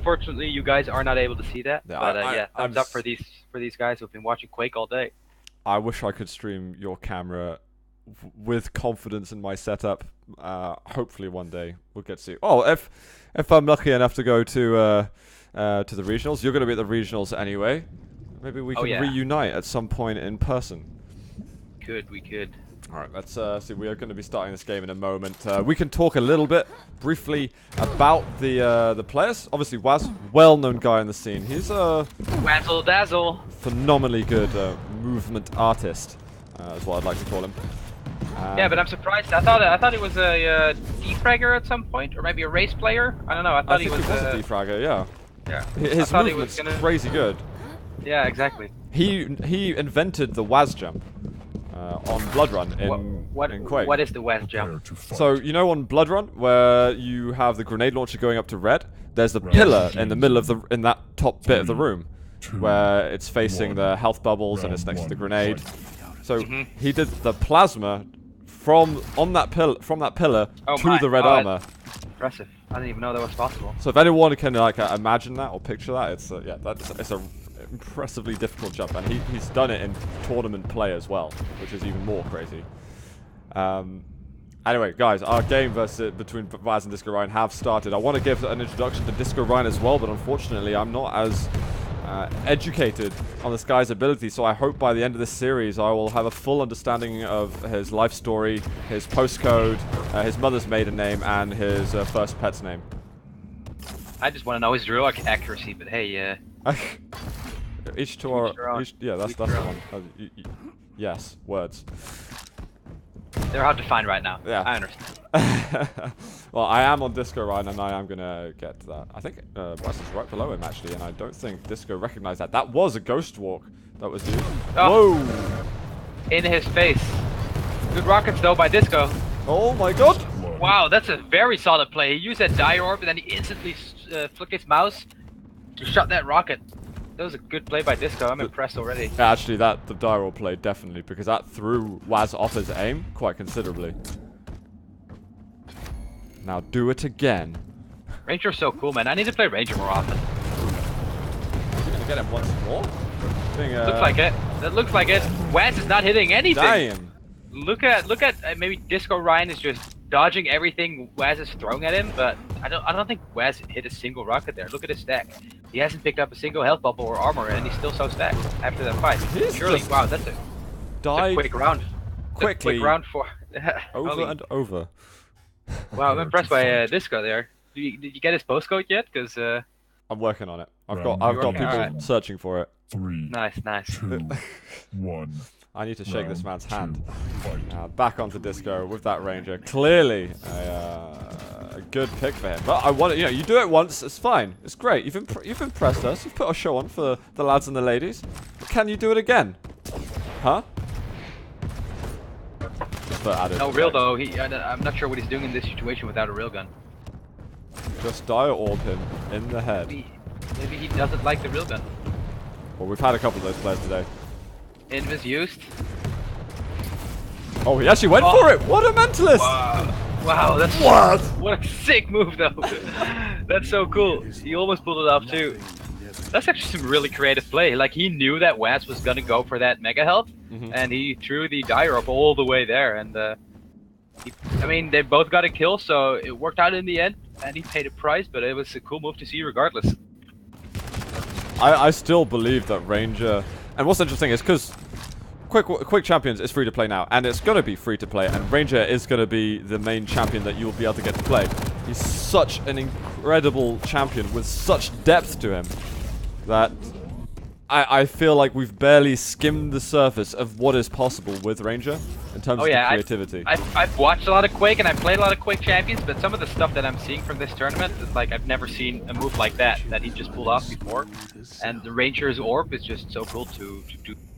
unfortunately, you guys are not able to see that. Yeah, But I- yeah, I'm thumbs up s- for these guys who've been watching Quake all day. I wish I could stream your camera with confidence in my setup. Hopefully one day we'll get to see. Oh, if I'm lucky enough to go to the regionals, you're going to be at the regionals anyway. Maybe we can Yeah. reunite at some point in person. We could. All right, let's see. We are going to be starting this game in a moment. We can talk a little bit briefly about the players. Obviously, whaz, well-known guy in the scene. He's a Wazzle dazzle. phenomenally good movement artist, is what I'd like to call him. Yeah, but I'm surprised. I thought he was a defragger at some point, or maybe a race player. I don't know. I thought I think he was a defragger. Yeah. Yeah. His I thought movement's he was gonna... crazy good. Yeah, exactly. He invented the whaz jump on Blood Run in Quake. What is the whaz jump? So you know on Blood Run where you have the grenade launcher going up to red, there's the pillar in the middle of in that top bit of the room where it's facing the health bubbles and it's next to the grenade. So he did the plasma from that pillar to the red armor. Impressive. I didn't even know that was possible. So if anyone can like imagine that or picture that, it's yeah, it's a impressively difficult jump, and he's done it in tournament play as well, which is even more crazy. Anyway, guys, our game between whaz and discoRyne have started. I want to give an introduction to discoRyne as well, but unfortunately I'm not as educated on this guy's ability, so I hope by the end of this series I will have a full understanding of his life story, his postcode, his mother's maiden name, and his first pet's name. I just want to know his drill accuracy, but hey, Each to our... yeah, that's the one. Yes, words. They're hard to find right now. Yeah. I understand. Well, I am on discoRyne, and I am going to get that. I think whaz is right below him, actually, and I don't think Disco recognized that. That was a ghost walk that was used. Oh. Whoa! In his face. Good rockets, though, by Disco. Oh, my God! Wow, that's a very solid play. He used that die orb, and then he instantly flicked his mouse to shut that rocket. That was a good play by Disco. I'm impressed already. Yeah, actually, the die roll play, definitely, because that threw whaz off his aim quite considerably. Now do it again. Ranger's so cool, man. I need to play Ranger more often. You're going to get him once more? Looks like it. That looks like it. whaz is not hitting anything. Damn. Look at maybe discoRyne is just dodging everything whaz is throwing at him, but I don't think whaz hit a single rocket there. Look at his stack. He hasn't picked up a single health bubble or armor, and he's still so stacked after that fight. Surely, wow, that's a quick round. Quickly. Quick round for over and over. Wow, I'm impressed by Disco there. Did you get his postcode yet? Because I'm working on it. I've got people searching for it. 3, nice. 2, 1. I need to shake this man's hand. Back onto Disco with that Ranger. Clearly a good pick for him. But I want you do it once, it's fine. It's great. You've impressed us. You've put a show on for the lads and the ladies. But can you do it again? Huh? Just for added no real though. I'm not sure what he's doing in this situation without a real gun. Just die orb him in the head. Maybe he doesn't like the real gun. Well, we've had a couple of those players today. Invis used. Oh, he actually went for it! What a mentalist! Wow, that's what a sick move though. That's so cool. He almost pulled it off too. That's actually some really creative play. Like he knew that whaz was gonna go for that mega health, and he threw the die orb all the way there. And I mean, they both got a kill, so it worked out in the end. And he paid a price, but it was a cool move to see regardless. I still believe that Ranger... And what's interesting is because Quake Champions is free to play now, and it's going to be free to play, and Ranger is going to be the main champion that you'll be able to get to play. He's such an incredible champion with such depth to him that I feel like we've barely skimmed the surface of what is possible with Ranger in terms of creativity. I've watched a lot of Quake and I've played a lot of Quake Champions, but some of the stuff that I'm seeing from this tournament is like I've never seen a move like that he just pulled off before. And the Ranger's orb is just so cool to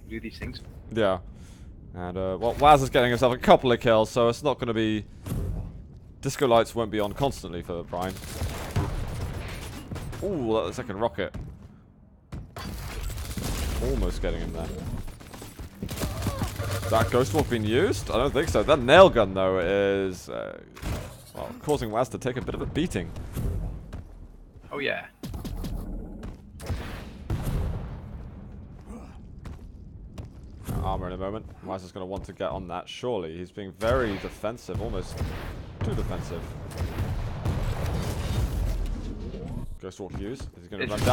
do these things. Yeah. And well, whaz is getting himself a couple of kills, so it's not going to be... Disco lights won't be on constantly for Ryan. Ooh, that second rocket. Almost getting him there. Is that ghost walk being used? I don't think so. That nail gun, though, is well, causing whaz to take a bit of a beating. Oh, yeah. armor in a moment. whaz is going to want to get on that, surely. He's being very defensive, almost too defensive. Ghost Walk use. Is he going to run down?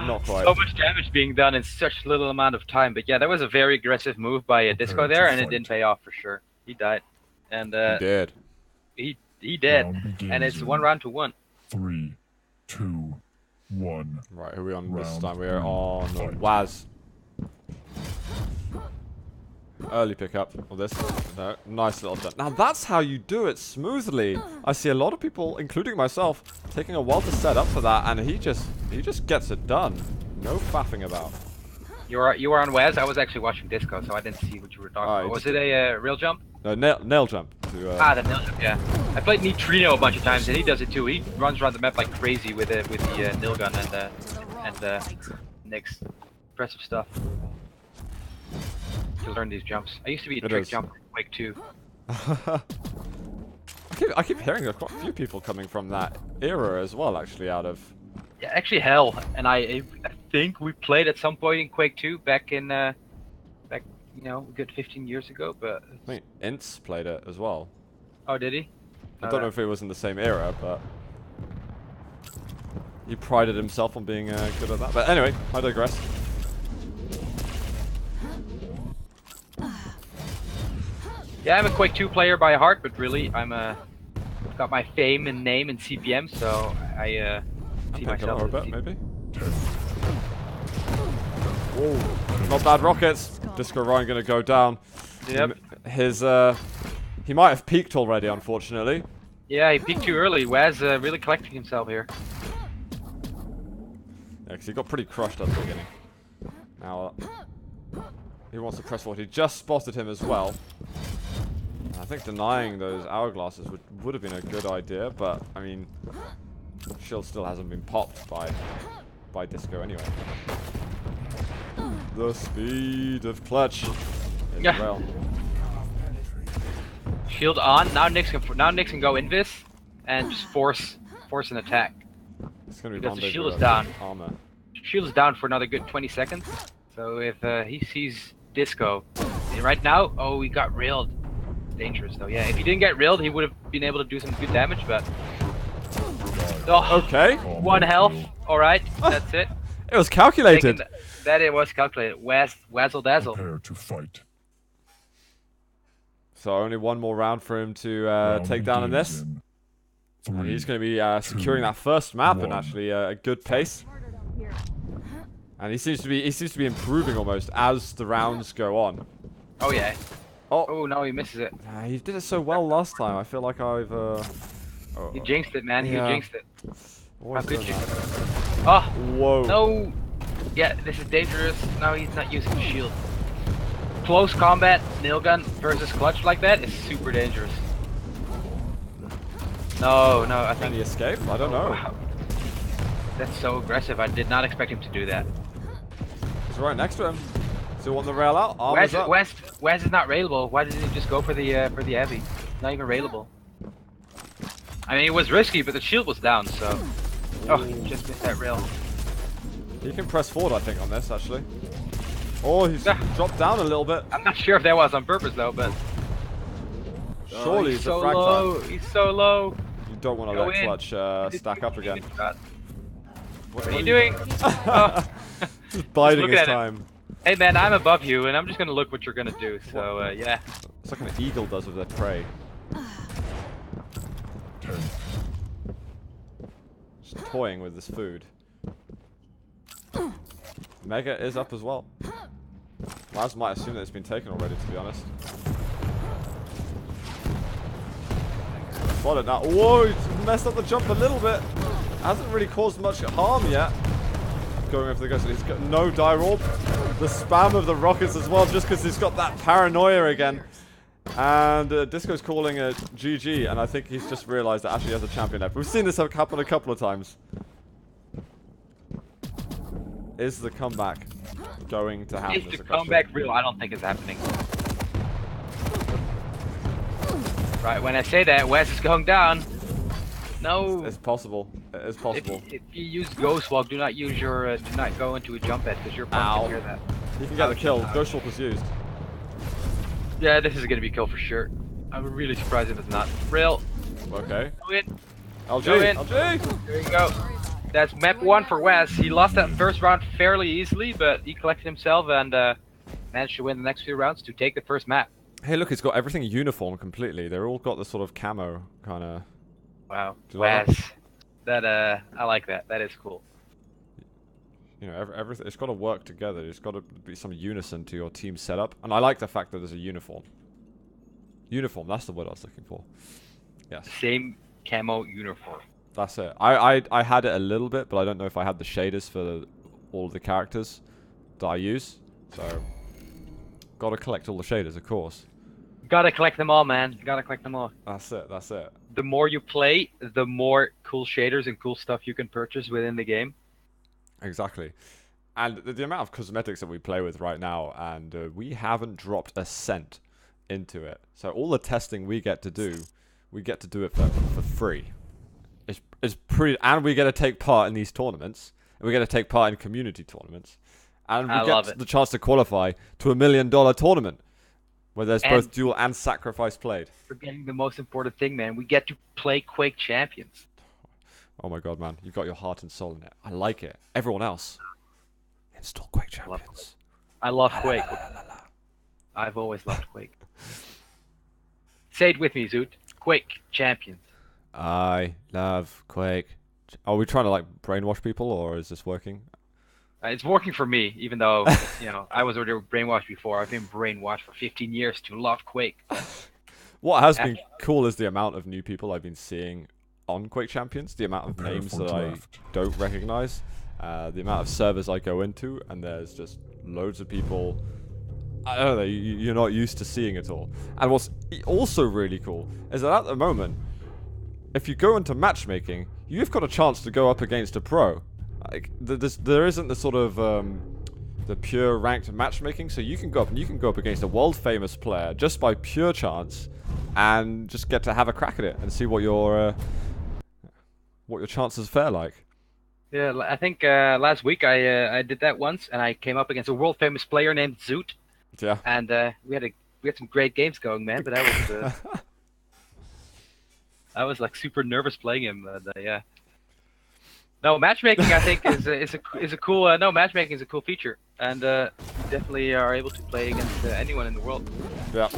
Not quite. So much damage being done in such little amount of time. But yeah, that was a very aggressive move by disco there, and it didn't pay off for sure. He died. And he did. He did. And it's 1 round to 1. 3, 2, 1. Right, who are we on this time? We are on whaz. Early pickup of this. No, nice little jump. Now that's how you do it smoothly. I see a lot of people, including myself, taking a while to set up for that, and he just gets it done. No faffing about. You were on whaz. I was actually watching disco, so I didn't see what you were talking about. Was it a real jump? No, nail jump. To, the nail jump. Yeah. I played Neutrino a bunch of times, and he does it too. He runs around the map like crazy with the nail gun and Nick's impressive stuff. To learn these jumps. I used to be a trick jumper in Quake 2. I keep hearing quite a few people coming from that era as well, actually, out of... Yeah, actually hell. And I think we played at some point in Quake 2 back in, a good 15 years ago, but... I think Ints played it as well. Oh, did he? I don't know if it was in the same era, but... He prided himself on being good at that. But anyway, I digress. Yeah, I'm a Quake 2 player by heart, but really, I've got my fame and name in CPM, so I see myself as maybe. Whoa, not bad rockets. discoRyne gonna go down. Yep. He might have peaked already, unfortunately. Yeah, he peaked too early. whaz really collecting himself here. Yeah, because he got pretty crushed at the beginning. Now, he wants to press forward. He just spotted him as well. I think denying those hourglasses would have been a good idea, but I mean, shield still hasn't been popped by disco anyway. The speed of clutch. Yeah. Well. Shield on. Now Nyx can go invis and just force an attack. It's gonna be because the shield is down. Armor. Shield is down for another good 20 seconds. So if he sees disco right now, oh, he got railed. Dangerous though. Yeah, if he didn't get railed, he would have been able to do some good damage, but okay. 1 health. All right, that's it. It was calculated. That it was calculated. Wazzle dazzle. Prepare to fight. So only 1 more round for him to take down in this. And he's going to be securing that first map and actually a good pace. And he seems to be improving almost as the rounds go on. Oh yeah. Oh, oh no, he misses it. He did it so well last time. I feel like I've You jinxed it, man. Yeah. You jinxed it. How could you? Oh. Whoa. No. Yeah, this is dangerous. No, he's not using the shield. Close combat nail gun versus clutch like that is super dangerous. No, I think... Can he escape? I don't know. Wow. That's so aggressive. I did not expect him to do that. He's right next to him. Still want the rail out? Armor's up. whaz is not railable. Why didn't he just go for the heavy? Not even railable. I mean, it was risky, but the shield was down, so... Oh, he just missed that rail. He can press forward, I think, on this, actually. Oh, he's dropped down a little bit. I'm not sure if that was on purpose, though, but... Surely he's it's so a frag low. time. He's so low. You don't want to let clutch stack up again. What are you doing? Just biding looking his at time. Hey man, I'm above you, and I'm just gonna look what you're gonna do. So yeah. It's like an eagle does with their prey. Just toying with this food. Mega is up as well. whaz might assume that it's been taken already, to be honest. Spotted now. Whoa, he's messed up the jump a little bit. Hasn't really caused much harm yet. Going over the ghost. He's got no die orb. The spam of the rockets as well, just because he's got that paranoia again. And Disco's calling it GG, and I think he's just realized that actually has a champion left. We've seen this happen a couple of times. Is the comeback going to happen? Is the comeback real? I don't think it's happening. Right, when I say that, whaz is going down. No. It's possible. It's possible. If you use Ghost Walk, do not go into a jump pad because your opponent can hear that. You can get the kill. Ghost Walk was used. Yeah, this is gonna be kill for sure. I'm really surprised if it's not. Real. Okay. Go in. LG. Go in. LG. There you go. That's map 1 for whaz. He lost that first round fairly easily, but he collected himself and managed to win the next few rounds to take the first map. Hey, look, it's got everything uniform completely. They're all got the sort of camo kind of. Wow. Do you like whaz. That I like that. That is cool. You know, everything. It's got to work together. It's got to be some unison to your team setup, and I like the fact that there's a uniform. Uniform. That's the word I was looking for. Yes. Same camo uniform. That's it. I had it a little bit, but I don't know if I had the shaders for all of the characters that I use. So, gotta collect all the shaders, of course. Gotta collect them all, man. Gotta collect them all. That's it. That's it. The more you play, the more cool shaders and cool stuff you can purchase within the game. Exactly. And the amount of cosmetics that we play with right now, and we haven't dropped a cent into it. So all the testing we get to do it for free. It's pretty, and we get to take part in these tournaments, and we get to take part in community tournaments, and we get the chance to qualify to $1 million tournament, where there's both duel and sacrifice played. Forgetting the most important thing, man, we get to play Quake Champions. Oh my god, man, you've got your heart and soul in it. I like it. Everyone else, install Quake Champions. I love Quake. I've always loved Quake. Say it with me, Zoot. Quake Champions. I love Quake. Are we trying to like brainwash people, or is this working? It's working for me, even though I was already brainwashed before. I've been brainwashed for 15 years to love Quake. What has been cool is the amount of new people I've been seeing on Quake Champions, the amount of names that I don't recognize, the amount of servers I go into, and there's just loads of people. I don't know, you're not used to seeing it all. And what's also really cool is that at the moment, if you go into matchmaking, you've got a chance to go up against a pro. Like, there isn't the sort of the pure ranked matchmaking, so you can go up and you can go up against a world famous player just by pure chance, and just get to have a crack at it and see what your chances fare like. Yeah, I think last week I did that once, and I came up against a world famous player named Zoot. Yeah. And we had some great games going, man. But I was like super nervous playing him. Yeah. No, matchmaking I think is a cool. No, matchmaking is a cool feature, and you definitely are able to play against anyone in the world. Yeah,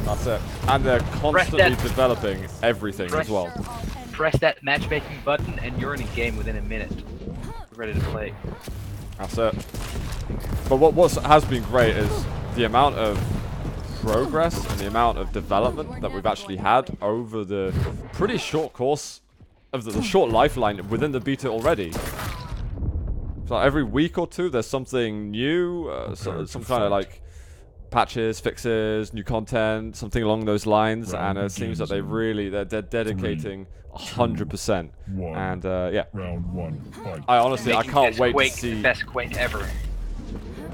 that's it. And they're constantly developing everything as well. Press that matchmaking button, and you're in a game within a minute. Ready to play. That's it. But what has been great is the amount of progress and the amount of development that we've actually had over the pretty short course of the short lifeline within the beta already. So every week or two there's something new, some kind of like patches, fixes, new content, something along those lines, and it seems that they're dedicating 100%. And yeah, I honestly I can't wait to see the best Quake ever.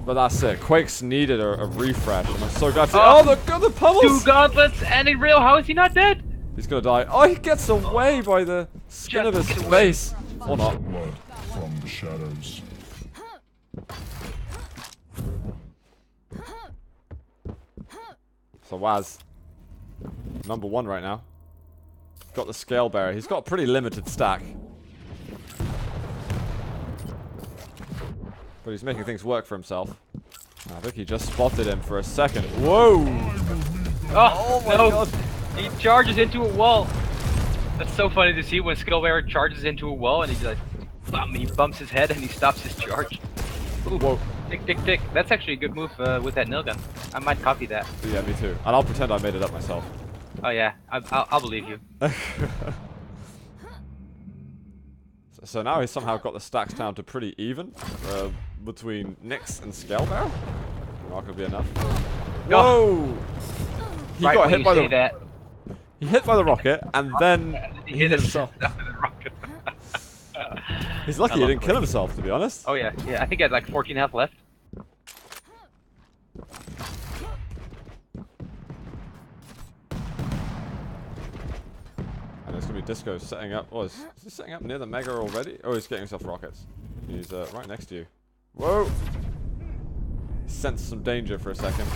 But that's it. Quake's needed a refresh, and I'm so glad to see. Oh, the pummels! 2 gauntlets, and in real, how is he not dead? He's gonna die. Oh, he gets away by the skin of his face. Or not. Blood from the shadows. So whaz, #1 right now. Got the scale bearer. He's got a pretty limited stack, but he's making things work for himself. I think he just spotted him for a second. Whoa! Oh my god! He charges into a wall. That's so funny to see when skill bearer charges into a wall and he's like, bum, he bumps his head and he stops his charge. Ooh, whoa! Tick, tick, tick. That's actually a good move with that nail gun. I might copy that. Yeah, me too. And I'll pretend I made it up myself. Oh yeah, I'll believe you. So now he's somehow got the stacks down to pretty even between Nyx and Scalebearer. Not gonna be enough. Whoa! He got hit by the. He hit by the rocket and then he hit himself. He's lucky he didn't kill himself, to be honest. Oh yeah, yeah. I think he had like 14 health left. And it's gonna be Disco's setting up. Oh, is he setting up near the Mega already? Oh, he's getting himself rockets. He's right next to you. Whoa! Sensed some danger for a second.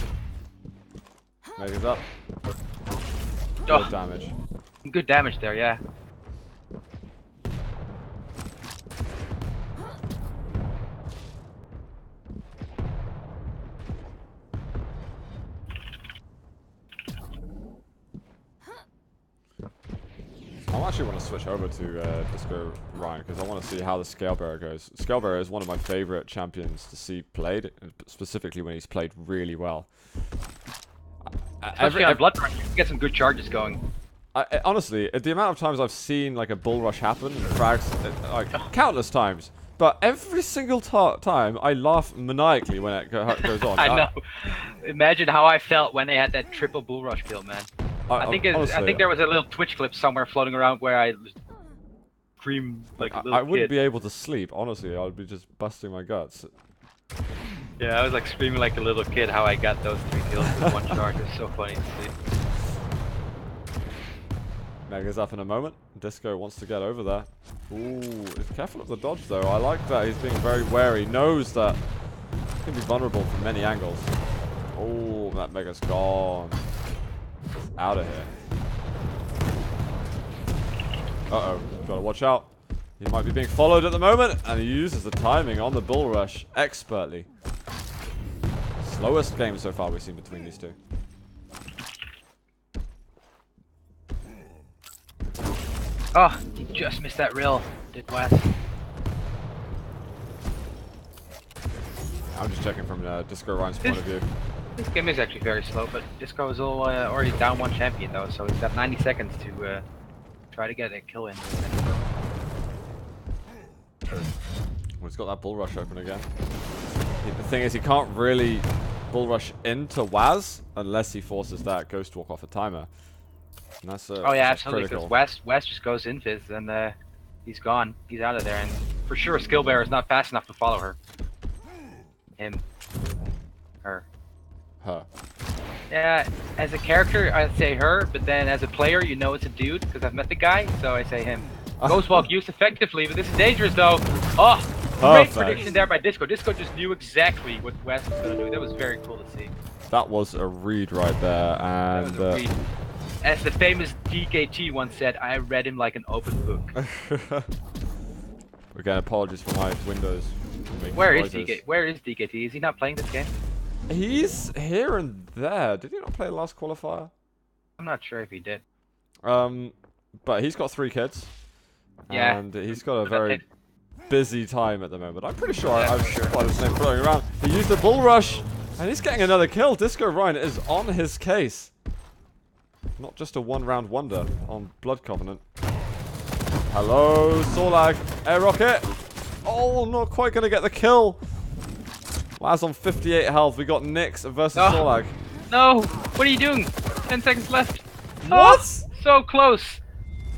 Mega's up. Good damage. Good damage there, yeah. I actually want to switch over to discoRyne because I want to see how the Scalebearer goes. Scalebearer is one of my favorite champions to see played, specifically when he's played really well. Especially on Blood Rush, you can get some good charges going. Honestly, the amount of times I've seen like a bull rush happen and frags, like countless times, but every single time I laugh maniacally when it goes on. I know. Imagine how I felt when they had that triple bull rush kill, man. I think there was a little Twitch clip somewhere floating around where I screamed like a little I wouldn't kid. be able to sleep, honestly. I'd be just busting my guts. Yeah, I was like screaming like a little kid how I got those 3 kills with one charge. It's so funny to see. Mega's up in a moment. Disco wants to get over there. Ooh, he's careful of the dodge though. I like that. He's being very wary. Knows that he can be vulnerable from many angles. Oh, that Mega's gone. Out of here. Uh-oh. Gotta watch out. He might be being followed at the moment, and he uses the timing on the bull rush expertly. Slowest game so far we've seen between these two. Oh, he just missed that rail, did whaz. I'm just checking from discoRyne's point of view. This game is actually very slow, but Disco is already down 1 champion though, so he's got 90 seconds to try to get a kill in. Well, he's got that bull rush open again. The thing is, he can't really bull rush into whaz unless he forces that ghost walk off a timer. And that's oh yeah, that's absolutely, because whaz just goes invis and he's gone. He's out of there, and for sure Scalebearer is not fast enough to follow her. Him. Her. Her. Yeah, as a character, I'd say her, but then as a player, you know it's a dude, because I've met the guy, so I say him. Ghost walk used effectively, but this is dangerous though. Oh, great prediction there by Disco. Disco just knew exactly what whaz was going to do. That was very cool to see. That was a read right there, and that was a read. As the famous DKT once said, I read him like an open book. Again, apologies for my windows. Where is DKT? Is he not playing this game? He's here and there. Did he not play the last qualifier? I'm not sure if he did. But he's got 3 kids. Yeah. And he's got a very busy time at the moment. I'm pretty sure I've spotted his name floating around. He used the bull rush, and he's getting another kill. discoRyne is on his case. Not just a 1-round wonder on Blood Covenant. Hello, Sorlag. Air rocket. Oh, not quite going to get the kill. whaz on 58 health. We got Nyx versus Sorlag. No! What are you doing? 10 seconds left. What? Oh, so close.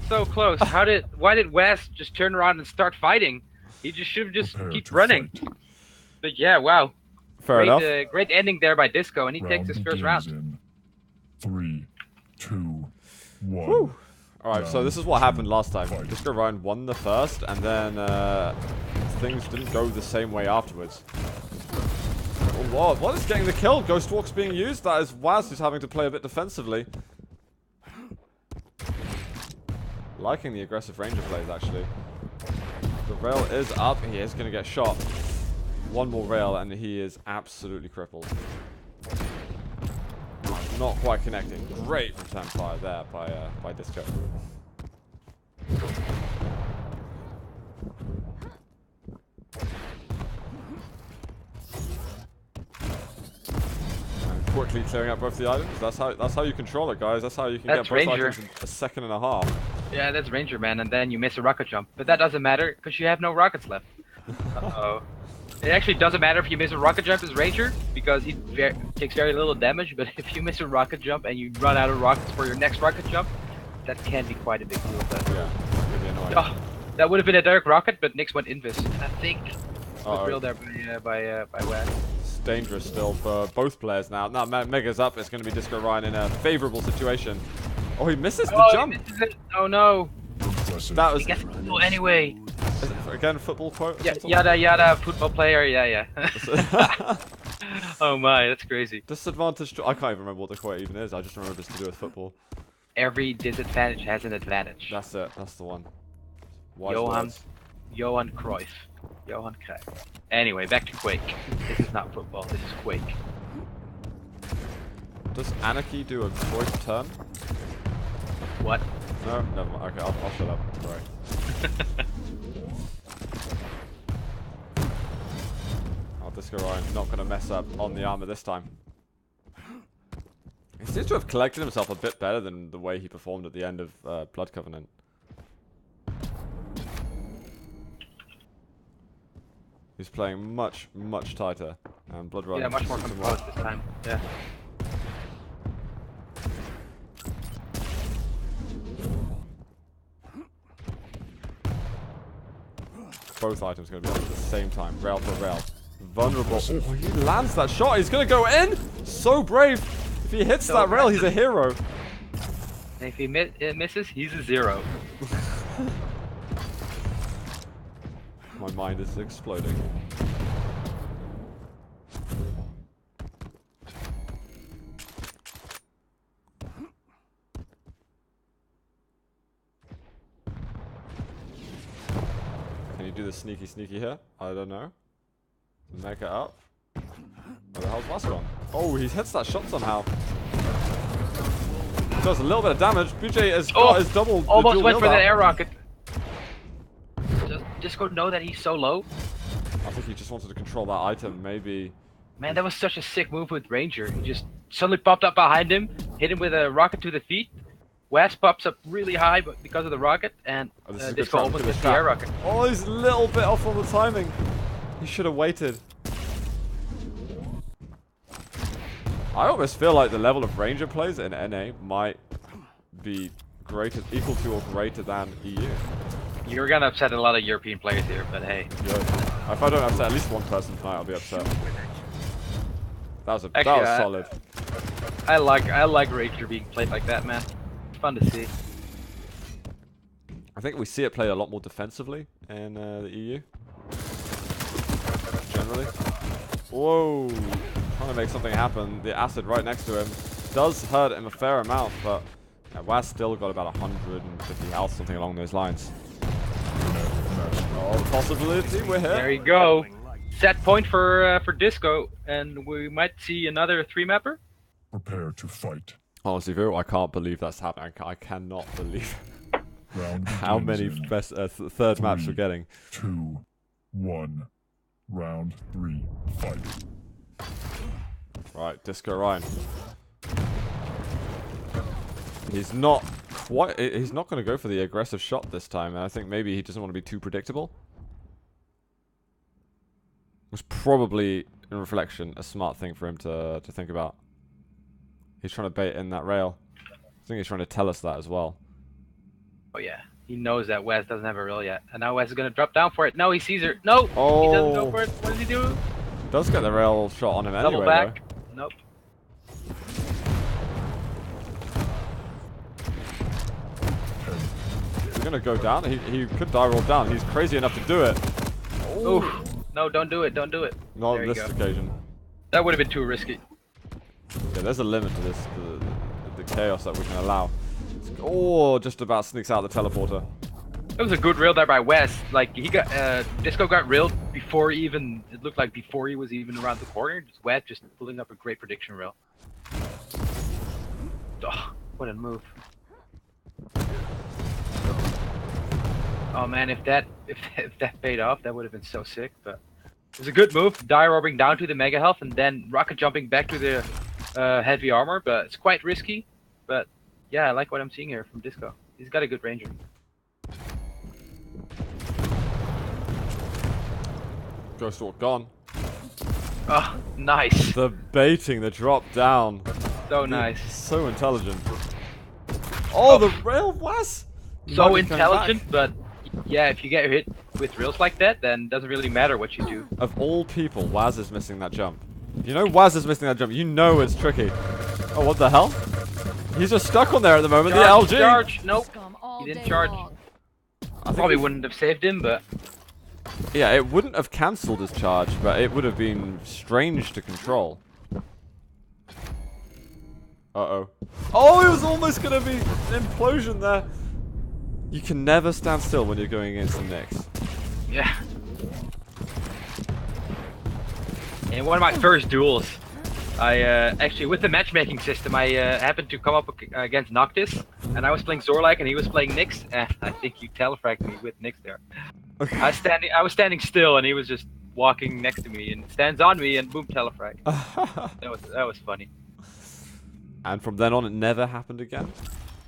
So close. Why did whaz just turn around and start fighting? He just should have just keep running. But yeah, wow. Fair enough. Great ending there by Disco, and he takes his first round. In 3, 2, 1. Whew. Alright, so this is what happened last time. discoRyne won the first, and then things didn't go the same way afterwards. Oh, what is getting the kill? Ghost Walk's being used? That is whaz who's having to play a bit defensively. Liking the aggressive Ranger plays, actually. The rail is up. He is going to get shot. 1 more rail, and he is absolutely crippled. Not quite connecting. Great return fire there by Disco. And quickly clearing up both the items. That's how you control it, guys. That's how you can get both items in a second and a half. Yeah, that's Ranger, man, and then you miss a rocket jump. But that doesn't matter, because you have no rockets left. Uh-oh. It actually doesn't matter if you miss a rocket jump as Ranger, because he takes very little damage, but if you miss a rocket jump and you run out of rockets for your next rocket jump, that can be quite a big deal. But Yeah, really annoying. oh, that would have been a direct rocket, but Nyx went invis. I think was real there by whaz. It's dangerous still for both players now. Now Mega's up. It's going to be discoRyne in a favorable situation. Oh, he misses the jump. He misses it. Oh no. Impressive. That was He gets to go anyway. again football quote. Yeah, yada yada, football player. Yeah. Oh my, that's crazy. Disadvantage. I can't even remember what the quote even is. I just remember it's to do with football. Every disadvantage has an advantage. That's it. That's the one. Wise Johan words. Cruyff. Johan Cruyff. Anyway, back to Quake. This is not football. This is Quake. Does Anarchy do a Cruyff turn? What? No, never mind. Okay, I'll shut up. Sorry. discoRyne not going to mess up on the armor this time. He seems to have collected himself a bit better than the way he performed at the end of Blood Covenant. He's playing much tighter, and Blood Run. Yeah, much more composed this time. Yeah. Both items going to be on at the same time, rail for rail. Vulnerable. Oh, he lands that shot. He's going to go in. So brave. If he hits that rail, he's a hero. And if he misses, he's a 0. My mind is exploding. Can you do the sneaky here? I don't know. Make it up. Where the hell's Whaz gone? Oh, he hits that shot somehow. Does a little bit of damage. BJ has got his double. Almost went for that air rocket. Does disco know that he's so low? I think he just wanted to control that item, maybe. Man, that was such a sick move with Ranger. He just suddenly popped up behind him, hit him with a rocket to the feet. Whaz pops up really high but because of the rocket, and disco almost gets the air rocket. Oh, he's a little bit off on the timing. He should have waited. I almost feel like the level of Ranger plays in NA might be equal to or greater than EU. You're gonna upset a lot of European players here, but hey. Yeah. If I don't upset at least one person tonight, I'll be upset. That was solid. I like Ranger being played like that, man. It's fun to see. I think we see it played a lot more defensively in the EU. Generally. Whoa. Trying to make something happen. The acid right next to him does hurt him a fair amount, but Whaz still got about 150 health, something along those lines. Oh, the possibility, we're here. There you go. Set point for disco, and we might see another 3-mapper. Prepare to fight. Honestly, Vero, I can't believe that's happening. I cannot believe how many best third maps we're getting. 2, 1. Round 3. Fight. Right, discoRyne. He's not going to go for the aggressive shot this time, and I think maybe he doesn't want to be too predictable. It was probably, in reflection, a smart thing for him to think about. He's trying to bait in that rail. I think he's trying to tell us that as well. Oh yeah, he knows that Whaz doesn't have a rail yet, and now Whaz is going to drop down for it. No, he sees her. No, he doesn't go for it. What does he do? Does get the rail shot on him anyway. Double back. Though. Nope. He's going to go down. He could die roll down. He's crazy enough to do it. Oof. No, don't do it. Don't do it. Not on this occasion. That would have been too risky. Yeah, there's a limit to this, the chaos that we can allow. Oh, just about sneaks out the teleporter. It was a good rail there by Whaz. Like, he got, disco got railed before even, it looked like before he was even around the corner. Just Whaz just pulling up a great prediction rail. Oh, what a move. Oh man, if that paid off, that would have been so sick, but it was a good move. Die robbing down to the mega health and then rocket jumping back to the heavy armor, but it's quite risky. But yeah, I like what I'm seeing here from disco. He's got a good ranger. Ghost Walk gone. Oh, nice. The baiting, the drop down. So nice. So intelligent. Oh, the rail Whaz! So intelligent, but yeah, if you get hit with rails like that, then it doesn't really matter what you do. Of all people, Whaz is missing that jump. You know Whaz is missing that jump. You know it's tricky. Oh, what the hell? He's just stuck on there at the moment. Charge, the LG. Charge. Nope. He didn't charge. Probably wouldn't have saved him, but yeah, it wouldn't have cancelled his charge, but it would have been strange to control. Uh-oh. Oh, it was almost going to be an implosion there. You can never stand still when you're going against the Knicks. yeah. In one of my first duels, I actually, with the matchmaking system, I happened to come up against Noctis, and I was playing Zorlak and he was playing Nyx, and I think he telefragged me with Nyx there. Okay. I was standing still, and he was just walking next to me, and stands on me, and boom, telefrag. that was funny. And from then on, it never happened again?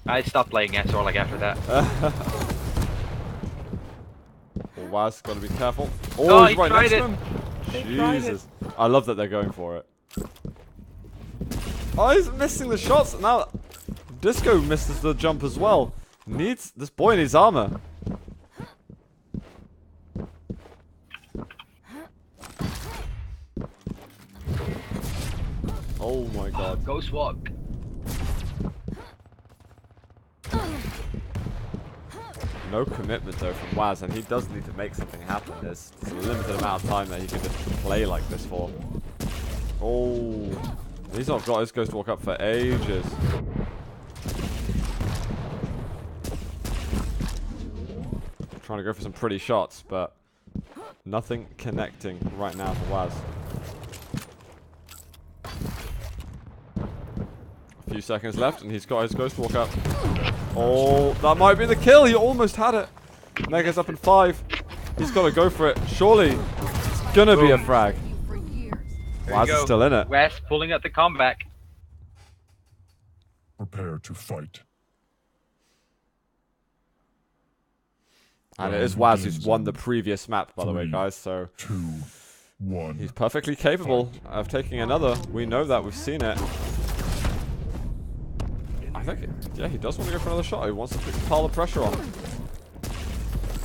I stopped playing Zorlak after that. Well, whaz, gotta be careful. Oh, Oh, he's he right tried next it. to him. He tried Jesus. I love that they're going for it. Oh, he's missing the shots. Now, Disco misses the jump as well. This boy needs armor. Oh my god. Ghost walk. No commitment though from whaz, and he does need to make something happen. There's a limited amount of time that he can just play like this for. Oh, he's not got his ghost walk up for ages. Trying to go for some pretty shots, but nothing connecting right now for whaz. A few seconds left, and he's got his ghost walk up. Oh, that might be the kill. He almost had it. Mega's up in 5. He's got to go for it. Surely, it's gonna be a frag. whaz is still in it. whaz pulling out the comeback. Prepare to fight. And it is whaz who's won the previous map, by the way, guys. So 2, 1. he's perfectly capable of taking another. We know that. We've seen it. I think, yeah, he does want to go for another shot. He wants to pile the pressure on.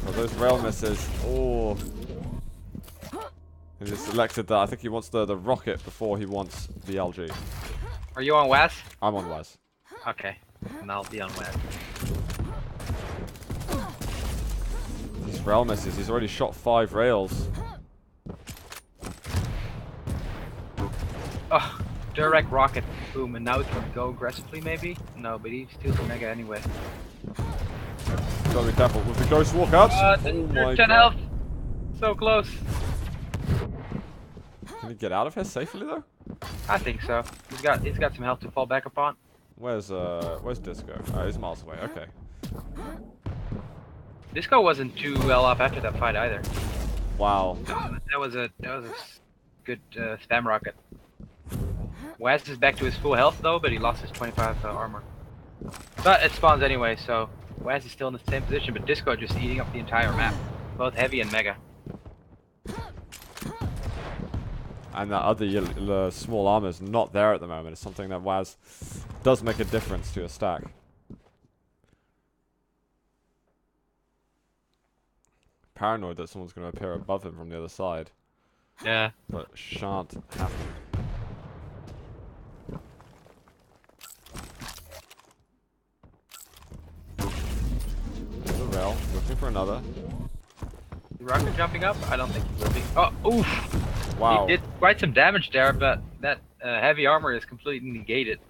Oh, those rail misses. Oh. He just selected that. I think he wants the rocket before he wants the LG. Are you on whaz? I'm on whaz. Okay, and I'll be on whaz. These rail misses. He's already shot 5 rails. Oh, direct rocket. Boom, and now he can go aggressively maybe? No, but he steals the mega anyway. Gotta be careful with the ghost walk out. Oh my 10 God. health. So close. Can he get out of here safely though? I think so. He's got some health to fall back upon. Where's Disco? Oh, he's miles away. Okay. Disco wasn't too well off after that fight either. Wow. That was a good spam rocket. whaz is back to his full health though, but he lost his 25 armor. But it spawns anyway, so whaz is still in the same position, but Disco just eating up the entire map, both heavy and mega. And that other small armor is not there at the moment. It's something that whaz does make a difference to a stack. Paranoid that someone's going to appear above him from the other side. Yeah. But shan't happen. There's a rail. Looking for another. Rocket jumping up? I don't think he will be. Oh, oof! Wow. He did quite some damage there, but that heavy armor is completely negated.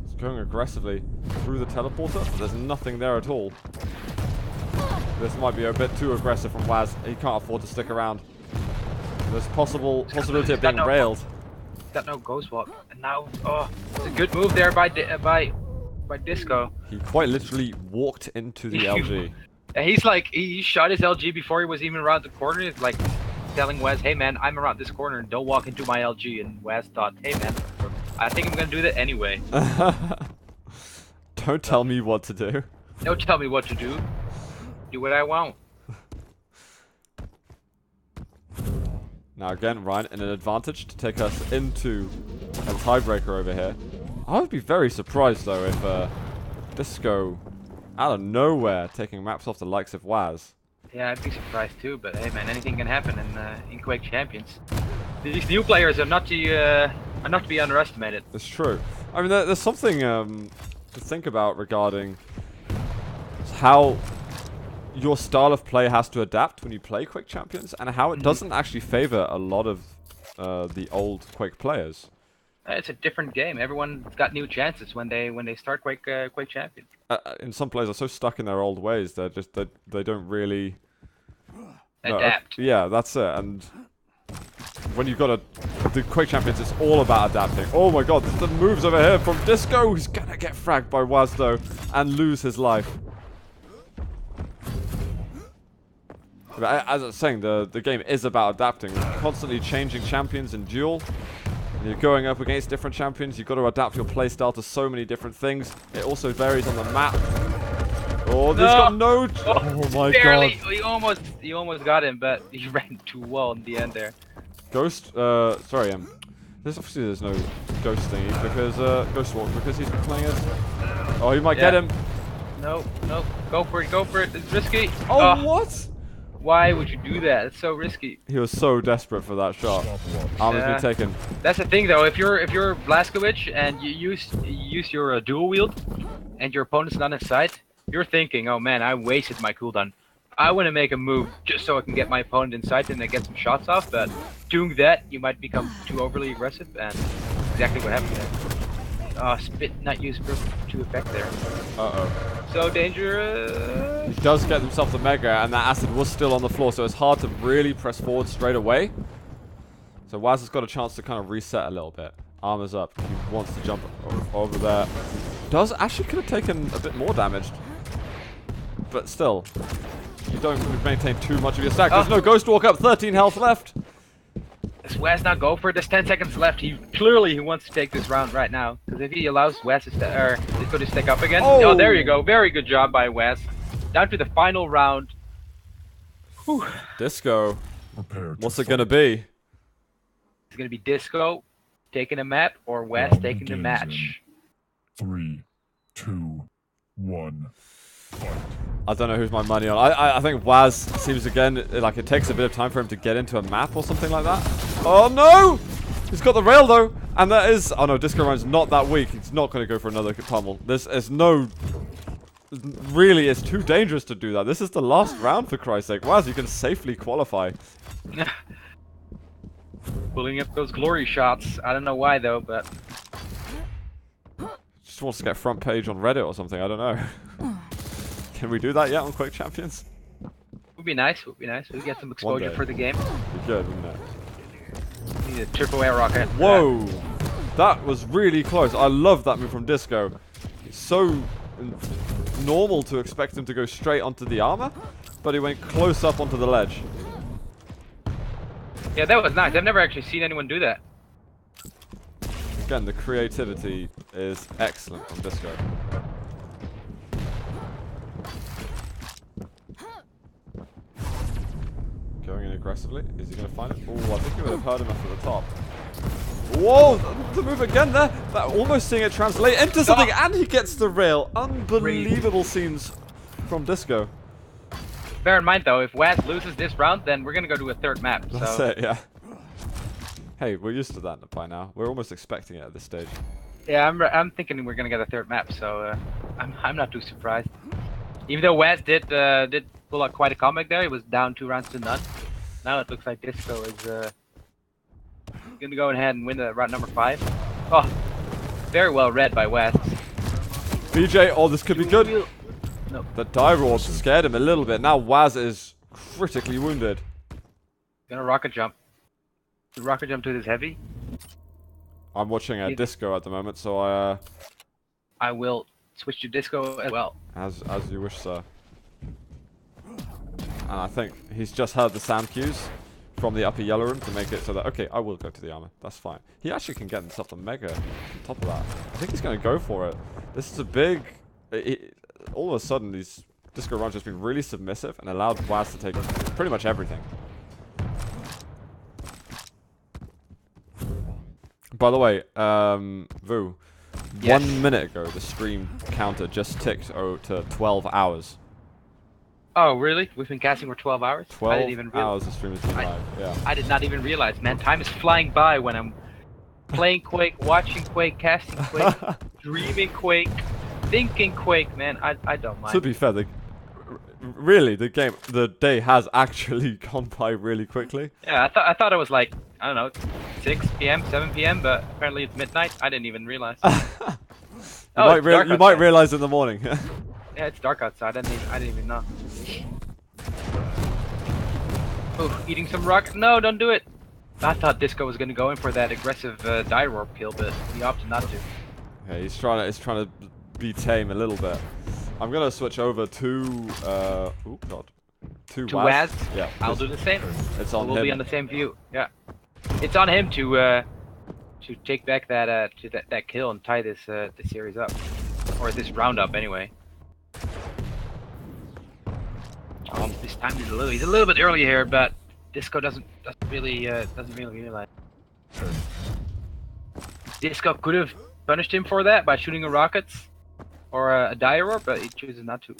It's going aggressively through the teleporter, but there's nothing there at all. This might be a bit too aggressive from whaz. He can't afford to stick around. There's possibility of being railed. He's got no ghost walk, and now, oh, it's a good move there by Disco. He quite literally walked into the LG. And he's like, he shot his LG before he was even around the corner. He's like telling whaz, hey man, I'm around this corner and don't walk into my LG. And whaz thought, hey man, I think I'm gonna do that anyway. Don't tell me what to do. Don't tell me what to do. Do what I want. Now again, Ryan in an advantage to take us into a tiebreaker over here. I would be very surprised though if Disco, out of nowhere, taking maps off the likes of whaz. Yeah, I'd be surprised too, but hey man, anything can happen in Quake Champions. These new players are not to be underestimated. It's true. I mean, there's something to think about regarding how your style of play has to adapt when you play Quake Champions, and how it doesn't actually favor a lot of the old Quake players. It's a different game. Everyone's got new chances when they start Quake Champions. And some players are so stuck in their old ways, they're just they don't really Adapt. Yeah, that's it. And when you've got the Quake Champions, it's all about adapting. Oh my god, the moves over here from Disco. He's gonna get fragged by whaz though and lose his life. But as I was saying, the game is about adapting. We're constantly changing champions in DueL. And you're going up against different champions. You've got to adapt your playstyle to so many different things. It also varies on the map. Oh, this got no. Oh my barely, god! You almost got him, but he ran too well in the end there. Ghost. Sorry, there's no ghost thingy because ghost walk because he's playing as. Oh, he might get him. No, go for it. It's risky. Oh, what? Why would you do that? It's so risky. He was so desperate for that shot. Armor's been taken. That's the thing, though. If you're Blazkowicz and you use your dual wield, and your opponent's not in sight, you're thinking, oh man, I wasted my cooldown. I want to make a move just so I can get my opponent in sight and then get some shots off. But doing that, you might become too overly aggressive, and exactly what happened there. Spit not used to effect there. So dangerous. He does get himself the Mega, and that acid was still on the floor, so it's hard to really press forward straight away. So whaz has got a chance to kind of reset a little bit. Armor's up. He wants to jump over there. Actually could have taken a bit more damage. But still, you don't maintain too much of your stack. There's no Ghost Walk up, 13 health left. Does whaz not go for it? There's 10 seconds left. He wants to take this round right now. Because if he allows whaz to Disco to stick up again. Oh, there you go. Very good job by whaz. Down to the final round. Whew. Disco. What's it gonna be? It's gonna be Disco taking a map or whaz taking the match. 3, 2, 1. I don't know who's my money on. I think whaz seems again like it takes a bit of time for him to get into a map or something like that. Oh no! He's got the rail though, and that is. Oh no, discoRyne's not that weak. He's not going to go for another pummel. There's no. Really, it's too dangerous to do that. This is the last round for Christ's sake. whaz, you can safely qualify. Pulling up those glory shots. I don't know why though, but just wants to get front page on Reddit or something. I don't know. Can we do that yet on Quake Champions? Would be nice. We'd get some exposure for the game. Be good, wouldn't it? Need a triple air rocket. Whoa! That was really close. I love that move from Disco. It's so normal to expect him to go straight onto the armor, but he went close up onto the ledge. Yeah, that was nice. I've never actually seen anyone do that. Again, the creativity is excellent from Disco. Going in aggressively. Is he going to find it? Oh, I think he would have heard enough at the top. Whoa! The move again there. That almost seeing it translate into something, and he gets the rail. Unbelievable scenes from Disco. Bear in mind, though, if whaz loses this round, then we're going to go to a third map. That's it, yeah. Hey, we're used to that by now. We're almost expecting it at this stage. Yeah, I'm thinking we're going to get a third map, so I'm not too surprised. Even though whaz did pull out quite a comeback there, he was down 2 rounds to none. Now it looks like Disco is going to go ahead and win the round number 5. Oh, very well read by whaz. BJ, oh, this could be good. Nope. The die roar scared him a little bit. Now whaz is critically wounded. Gonna rocket jump. The rocket jump to his heavy. I'm watching a Disco at the moment, so I will switch to Disco as well. As you wish, sir. And I think he's just heard the sound cues from the upper yellow room to make it so that, okay, I will go to the armor. That's fine. He actually can get himself the Mega on top of that. I think he's going to go for it. This is a big... all of a sudden, these discoRyne's just been really submissive and allowed whaz to take pretty much everything. By the way, Vu, yes. 1 minute ago, the stream counter just ticked to 12 hours. Oh, really? We've been casting for 12 hours? 12 I didn't even hours the stream has been live, yeah. I did not even realize, man. Time is flying by when I'm playing Quake, watching Quake, casting Quake, dreaming Quake, thinking Quake, man. I don't mind. To be fair, really, the day has actually gone by really quickly. Yeah, I thought it was like, I don't know, 6 p.m., 7 p.m., but apparently it's midnight. I didn't even realize. You might realize in the morning. Yeah, it's dark outside. I didn't even know. Oh, eating some rock. No, don't do it. I thought Disco was gonna go in for that aggressive die roar kill, but he opted not to. Yeah, he's trying to be tame a little bit. I'm gonna switch over to oh god, to whaz. Yeah, I'll do the same. It's on him. We'll be on the same view. Yeah, it's on him to take back that that kill and tie this series up, or this round up anyway. This time he's a little bit early here, but Disco doesn't really realize. Disco could have punished him for that by shooting a rockets or a die roar, but he chooses not to.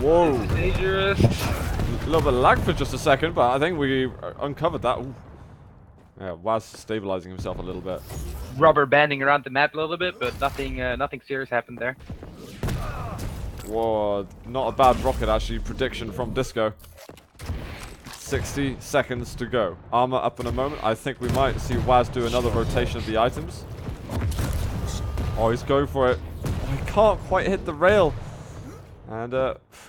Whoa! This is dangerous. A little bit of lag for just a second, but I think we uncovered that. Ooh. Yeah, whaz stabilizing himself a little bit. Rubber banding around the map a little bit, but nothing serious happened there. Whoa, not a bad rocket actually. Prediction from Disco. 60 seconds to go. Armor up in a moment. I think we might see whaz do another rotation of the items. Oh, he's going for it. Oh, he can't quite hit the rail. And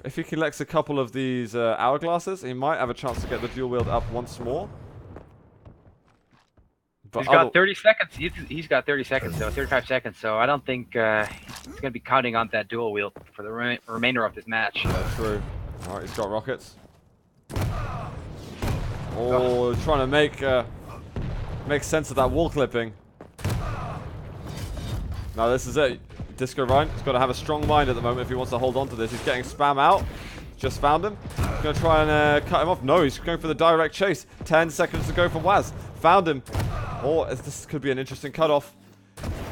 if he collects a couple of these hourglasses, he might have a chance to get the dual wield up once more. But he's got 30 seconds. He's got 30 seconds, so 35 seconds. So I don't think he's going to be counting on that dual wield for the remainder of this match. That's true. All right, he's got rockets. Oh, trying to make sense of that wall clipping. Now this is it. discoRyne has got to have a strong mind at the moment if he wants to hold on to this. He's getting spam out. Just found him. Going to try and cut him off. No, he's going for the direct chase. 10 seconds to go for whaz. Found him. Oh, this could be an interesting cutoff.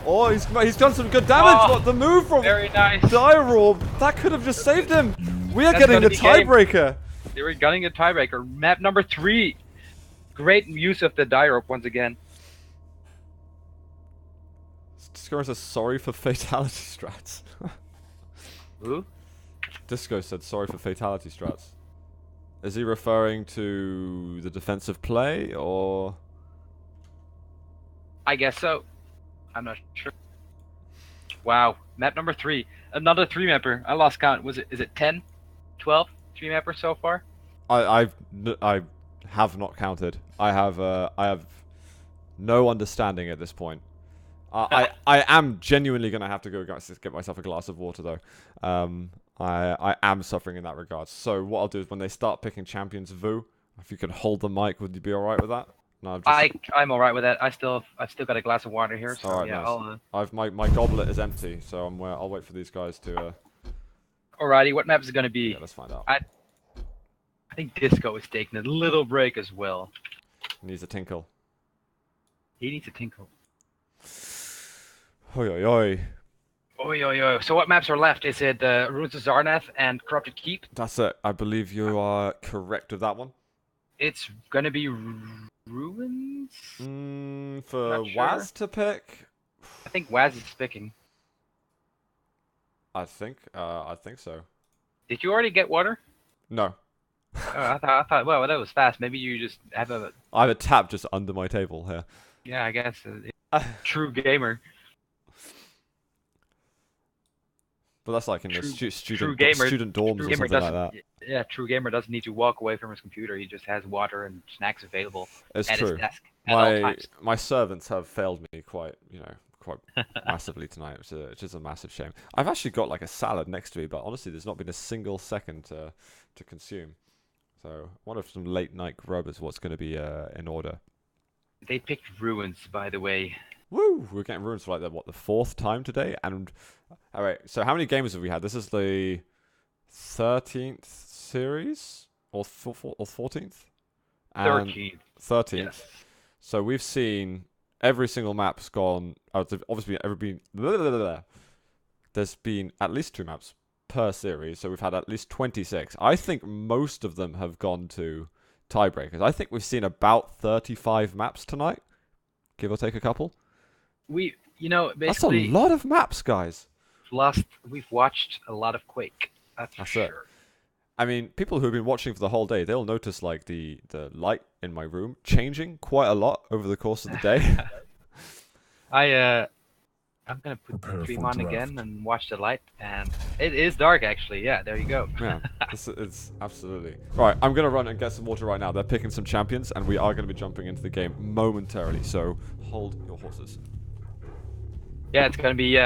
Oh, he's done some good damage. Oh, what the move from very nice. Diroar. That could have just saved him. We are getting the tiebreaker. They were getting a tiebreaker. Map number 3. Great use of the Diroar once again. discoRyne says sorry for fatality strats. Who? Disco said sorry for fatality strats. Is he referring to the defensive play or? I guess so. I'm not sure. Wow, map number 3. Another 3-mapper. I lost count. Is it 10? 12? 3-mapper so far? I have not counted. I have no understanding at this point. I am genuinely gonna have to go get myself a glass of water though. I am suffering in that regard. So what I'll do is when they start picking champions, Vu, if you can hold the mic, would you be all right with that? No, I'm all right with that. I've still got a glass of water here. So all right, yeah, nice. my goblet is empty, so I'll wait for these guys to. Alrighty, what map is it gonna be? Yeah, let's find out. I think Disco is taking a little break as well. Needs a tinkle. He needs a tinkle. Oi oi oi. Oi oi oi. So what maps are left? Is it Ruins of Zarnath and Corrupted Keep? That's it. I believe you are correct with that one. It's gonna be Ruins? For whaz to pick? I think whaz is picking. I think so. Did you already get water? No. I thought. Well, that was fast. Maybe you just have a. I have a tap just under my table here. Yeah, I guess. True gamer. But that's like in the student dorms true or something like that. Yeah, true gamer doesn't need to walk away from his computer. He just has water and snacks available It's at true. his desk at all times. My servants have failed me quite massively tonight, which is a massive shame. I've actually got like a salad next to me, but honestly, there's not been a single second to consume. So I wonder if some late night grub is what's going to be in order. They picked Ruins, by the way. Woo! We're getting Ruins for like the 4th time today, and all right. So how many games have we had? This is the 13th series or 14th? 13th. 13th. Yes. So we've seen every single map's gone. Obviously, there's been at least 2 maps per series, so we've had at least 26. I think most of them have gone to tiebreakers. I think we've seen about 35 maps tonight, give or take a couple. Basically, that's a lot of maps, guys. We've watched a lot of Quake. That's for sure. I mean, people who've been watching for the whole day, they'll notice like the light in my room changing quite a lot over the course of the day. I'm gonna put the Prepare stream for on draft. again and watch the light, and it is dark actually. Yeah, there you go. Yeah, it's absolutely. Right, I'm going to run and get some water right now. They're picking some champions, and we are going to be jumping into the game momentarily, so hold your horses. Yeah, it's gonna be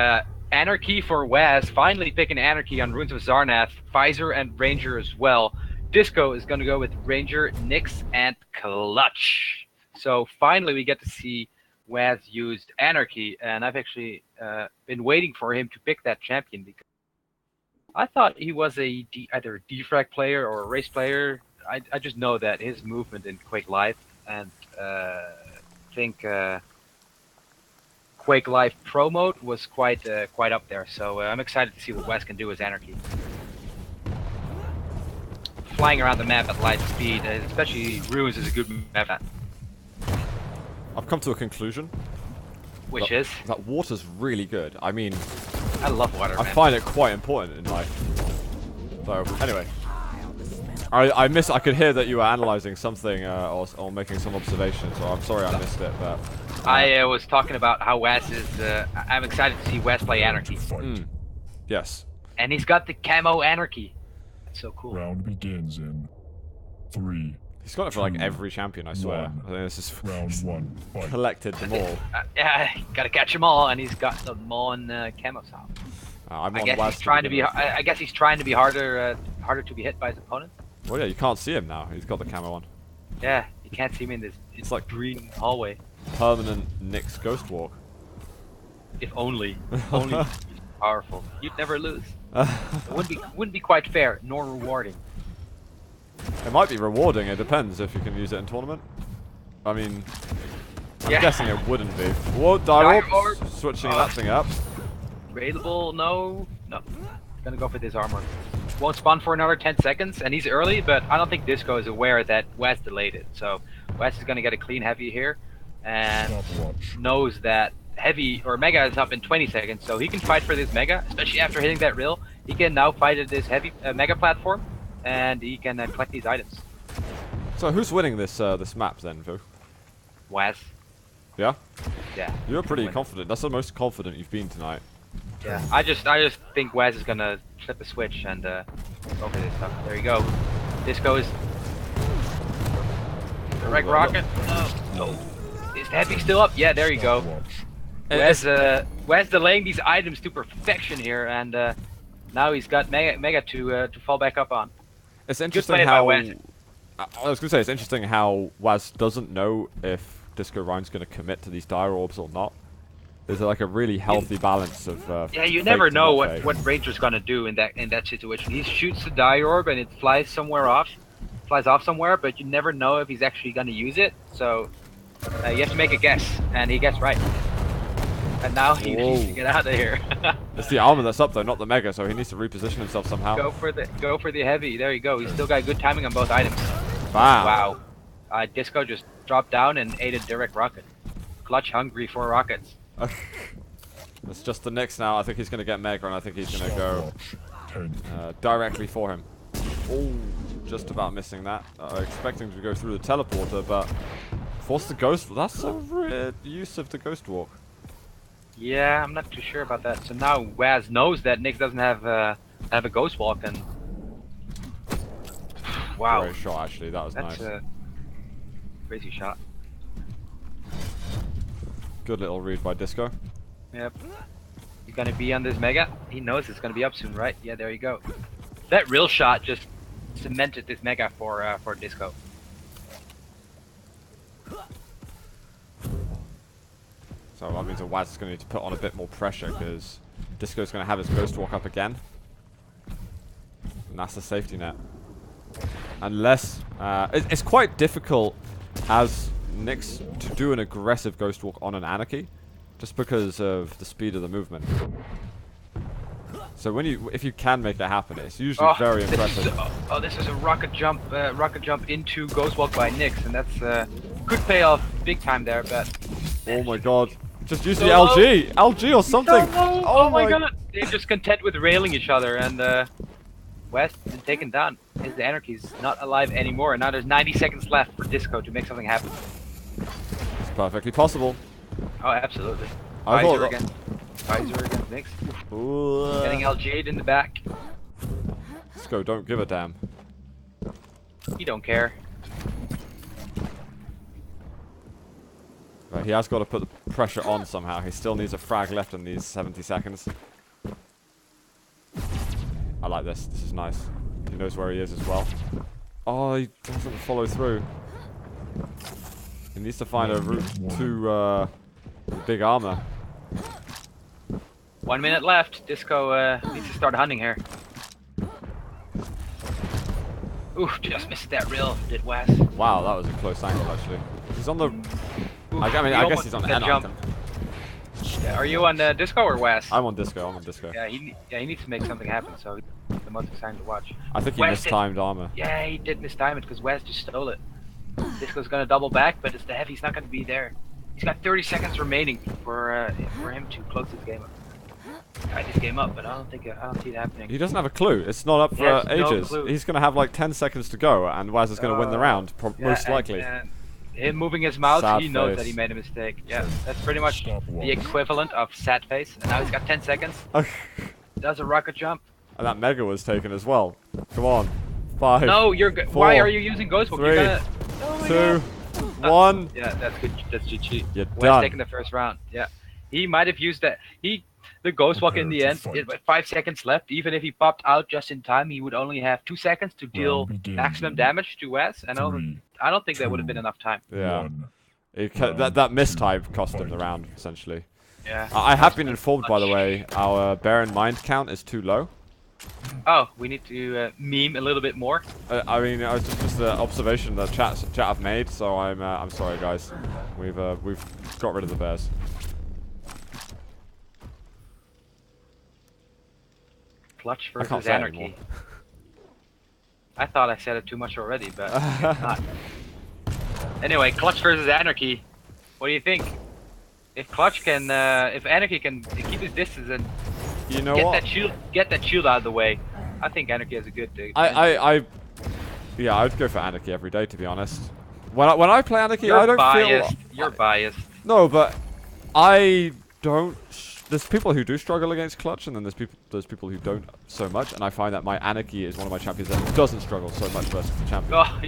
Anarchy for whaz. Finally picking Anarchy on Runes of Zarnath. Pfizer and Ranger as well. Disco is gonna go with Ranger, Nyx, and Clutch. So finally we get to see whaz used Anarchy, and I've actually been waiting for him to pick that champion because I thought he was either a defrag player or a race player. I just know that his movement in Quake Live and think Quake Live Pro mode was quite up there. So I'm excited to see what whaz can do as Anarchy. Flying around the map at light speed, especially Ruins, is a good map. I've come to a conclusion. Which is? That water's really good. I mean, I love water, I man. find it quite important in life. So, anyway. I could hear that you were analysing something or making some observation, so I'm sorry I missed it, but... I was talking about how whaz is... I'm excited to see whaz play Anarchy. Yes. And he's got the camo Anarchy. That's so cool. Round begins in 3. He's got it for like every champion, I swear. I think this is Round 1. Fight. collected them all. Yeah, gotta catch them all, and he's got them all in camo style. I'm I on guess whaz he's trying to be. begin with. I guess he's trying to be harder to be hit by his opponent. Well, yeah, you can't see him now. He's got the camo on. Yeah, you can't see him in this. It's like- green hallway. Permanent Nyx Ghost Walk. If only, only he's powerful. You'd never lose. It wouldn't be quite fair nor rewarding. It might be rewarding, it depends if you can use it in tournament. I mean, I'm Yeah. guessing it wouldn't be. Whoa, Dire Dire Orb, Orb. switching that thing up. Available? No. Gonna go for this armor. Won't spawn for another 10 seconds, and he's early, but I don't think Disco is aware that whaz delayed it. So whaz is gonna get a clean heavy here, and Stopwatch. knows that heavy or mega is up in 20 seconds, so he can fight for this mega, especially after hitting that rill. He can now fight at this heavy mega platform, and he can collect these items. So who's winning this this map then, Vu? whaz. Yeah? Yeah. You're pretty win. confident. That's the most confident you've been tonight. Yeah. I just think whaz is gonna flip the switch and go for this stuff. There you go. Disco is direct rocket. No. Is heavy still up? Yeah, there you go. Stopwatch. Whaz delaying these items to perfection here, and now he's got mega to fall back up on. It's interesting play by how... whaz. I was going to say, it's interesting how whaz doesn't know if discoRyne's going to commit to these Dire Orbs or not. There's like a really healthy balance of Yeah, you fake never to know not fake. what Ranger's gonna do in that situation. He shoots the Dire Orb and it flies off somewhere, but you never know if he's actually gonna use it. So you have to make a guess, and he gets right. And now he needs to get out of here. It's the armor that's up though, not the mega, so he needs to reposition himself somehow. Go for the heavy. There you go. He's still got good timing on both items. Wow. Wow. Disco just dropped down and ate a direct rocket. Clutch hungry for rockets. It's just the Nyx now. I think he's going to get mega, and I think he's going to go Stopwatch. 10. directly for him. Oh, just about missing that. Expecting to go through the teleporter, but force the ghost. That's a weird use of the ghost walk. Yeah, I'm not too sure about that. So now whaz knows that Nyx doesn't have a ghost walk, and wow, Great shot, actually. That was that's nice. a crazy shot. Good little read by Disco. Yep. He's gonna be on this mega. He knows it's gonna be up soon, right? Yeah, there you go. That real shot just cemented this mega for Disco. So that means that whaz is going to need to put on a bit more pressure because Disco's going to have his ghost walk up again. And that's the safety net. Unless... it's quite difficult as Nyx to do an aggressive ghost walk on an Anarchy, just because of the speed of the movement. So if you can make it happen, it's usually very impressive. This is a rocket jump into ghost walk by Nyx, and that's could pay off big time there, but Oh my god. Just use the So low. LG or something. Oh my god! They're just content with railing each other, and West has been taken down. His Anarchy's not alive anymore, and now there's 90 seconds left for Disco to make something happen. It's perfectly possible. Oh, absolutely. I thought Visor again. Visor against Mix. Ooh. Getting LG'd in the back. Disco don't give a damn. He don't care. Right, he has got to put the pressure on somehow. He still needs a frag left in these 70 seconds. I like this. This is nice. He knows where he is as well. Oh, he doesn't follow through. He needs to find a route to the big armor. 1 minute left. Disco needs to start hunting here. Oof, just missed that rail, did Wes. Wow, that was a close angle actually. He's on the... Oof, I guess he's on that N jump. item. Yeah, are you on Disco or Wes? I'm on Disco. Yeah, he needs to make something happen, so he's the most exciting to watch. I think he Wes mistimed armor. Yeah, he did mistime it because Wes just stole it. Disco's gonna double back, but it's the heavy. He's not gonna be there. He's got 30 seconds remaining for him to close this game up. Tie this game up, but I don't see it happening. He doesn't have a clue. It's not up for ages. No, he's going to have like 10 seconds to go, and Waz is going to win the round, most likely. And him moving his mouth, Sad he knows face. that he made a mistake. Yeah, that's pretty much the equivalent of sad face. And now he's got 10 seconds. Does a rocket jump. And that Mega was taken as well. Come on. 5. No, you're four, why are you using Ghostwalk? 3, You're gonna... 2, 1. Yeah, that's good. That's GG. You're Wes done. taking the first round. Yeah, he might have used that. The Ghostwalk in the end, with 5 seconds left. Even if he popped out just in time, he would only have 2 seconds to deal maximum damage to Wes. And I don't think that would have been enough time. Yeah. That mistype cost him the round, essentially. Yeah. I have been informed, by the way, our Bear in Mind count is too low. Oh, we need to meme a little bit more. I mean, it's just an observation that chat have made, so I'm sorry, guys. We've got rid of the bears. Clutch I can't versus say Anarchy. anymore. I thought I said it too much already, but it's not. Anyway, Clutch versus Anarchy. What do you think? If Clutch can, if Anarchy can keep his distance and You know what? get that shield out of the way, I think Anarchy has a good. Yeah, I'd go for Anarchy every day, to be honest. When I play Anarchy, You're I don't biased. feel... You're biased. No, but I don't... There's people who do struggle against Clutch, and then there's people who don't so much, and I find that my Anarchy is one of my champions that doesn't struggle so much versus the champion. Oh,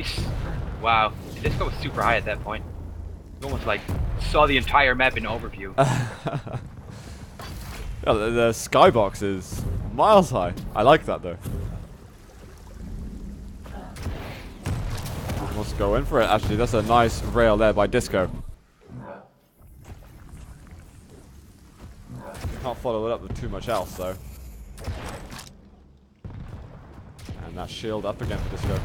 wow. Disco was super high at that point. He almost like saw the entire map in overview. Yeah, the skybox is miles high. I like that though. He wants to go in for it. Actually, that's a nice rail there by Disco. Can't follow it up with too much else though. And that shield up again for Disco.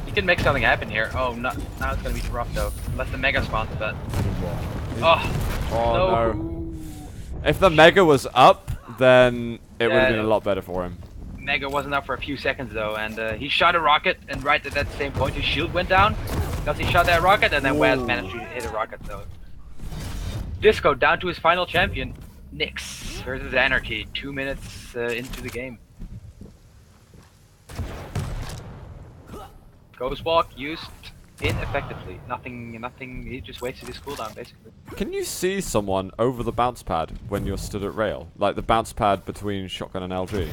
He can make something happen here. Oh, no, now it's gonna be rough though. Unless the Mega spawns, but... Oh, no. If the Mega was up, then it would have been a lot better for him. Mega wasn't up for a few seconds though, and he shot a rocket, and right at that same point his shield went down. Because he shot that rocket, and then Waz managed to hit a rocket, so... Disco down to his final champion, Nyx versus Anarchy, 2 minutes into the game. Ghostwalk used ineffectively. Nothing, he just wasted his cooldown basically. Can you see someone over the bounce pad when you're stood at rail? Like the bounce pad between shotgun and LG?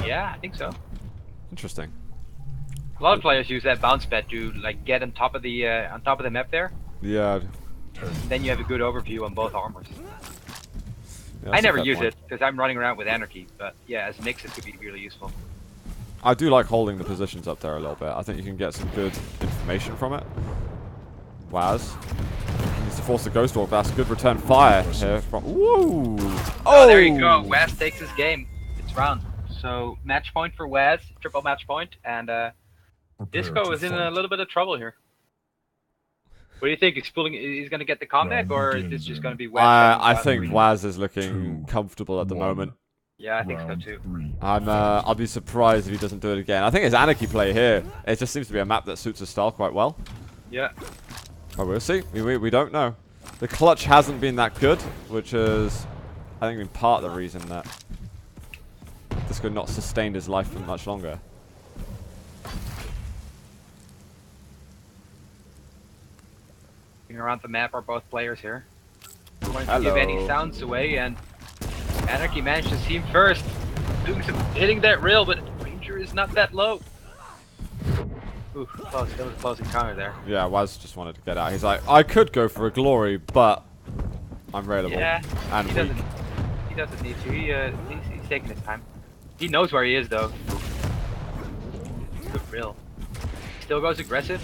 Yeah, I think so. Interesting. A lot of players use that bounce pad to like get on top of the map there. Yeah. Then you have a good overview on both armors. Yeah, I never use it because I'm running around with Anarchy, but yeah, as Nyx it could be really useful. I do like holding the positions up there a little bit. I think you can get some good information from it. Waz needs to force the ghost walk. That's good return fire here from. Woo! Oh, there you go. Waz takes his game. It's round. So match point for Waz, triple match point, and Disco is in a little bit of trouble here. What do you think? He's going to get the comeback, or is this just going to be Waz? I think Waz is looking comfortable at the moment. Yeah, I think so too. I'll be surprised if he doesn't do it again. I think his Anarchy play here, it just seems to be a map that suits his style quite well. Yeah. But we'll see. We don't know. The clutch hasn't been that good, which is I think, been part of the reason that disco not sustained his life for much longer. Around the map are both players here. I wanted to give any sounds away, and Anarchy managed to see him first. Hitting that rail, but Ranger is not that low. Ooh, close. That was a close encounter there. Yeah, whaz just wanted to get out. He's like, I could go for a glory, but I'm railable. Yeah, and he doesn't need to. He's taking his time. He knows where he is, though. Good rail. Still goes aggressive.